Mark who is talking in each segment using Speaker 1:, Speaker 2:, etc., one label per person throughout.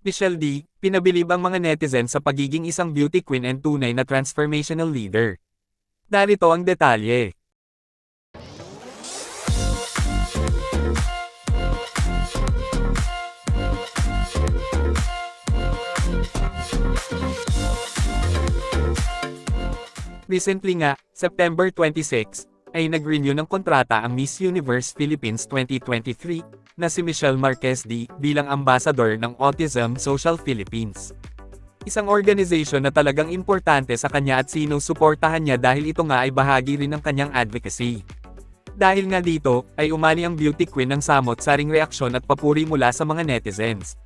Speaker 1: Michelle D, pinabilib ang mga netizen sa pagiging isang beauty queen and tunay na transformational leader. Narito ang detalye. Recently nga, September 26, ay nag-renew ng kontrata ang Miss Universe Philippines 2023 na si Michelle Marquez D bilang ambassador ng Autism Social Philippines. Isang organization na talagang importante sa kanya at sinusuportahan niya dahil ito nga ay bahagi rin ng kanyang advocacy. Dahil nga dito, ay umani ang beauty queen ng samot-saring reaksyon at papuri mula sa mga netizens.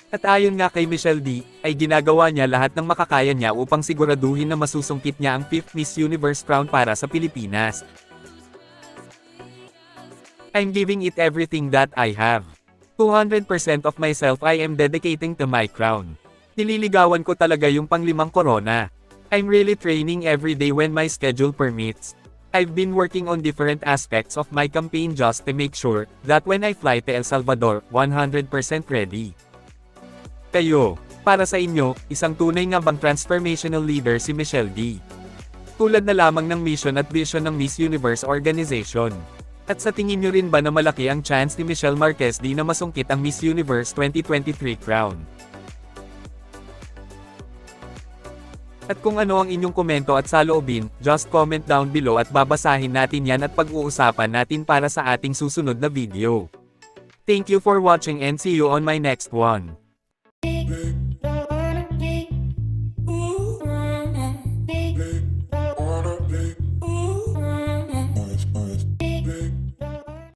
Speaker 1: At ayon nga kay Michelle D, ay ginagawa niya lahat ng makakaya niya upang siguraduhin na masusungkit niya ang 5th Miss Universe crown para sa Pilipinas. I'm giving it everything that I have. 200% of myself I am dedicating to my crown. Nililigawan ko talaga yung pang-5 corona. I'm really training every day when my schedule permits. I've been working on different aspects of my campaign just to make sure that when I fly to El Salvador, 100% ready. Kayo, para sa inyo, isang tunay nga bang transformational leader si Michelle D? Tulad na lamang ng mission at vision ng Miss Universe Organization. At sa tingin nyo rin ba na malaki ang chance ni Michelle Marquez D na masungkit ang Miss Universe 2023 crown? At kung ano ang inyong komento at saloobin, just comment down below at babasahin natin yan at pag-uusapan natin para sa ating susunod na video. Thank you for watching and see you on my next one.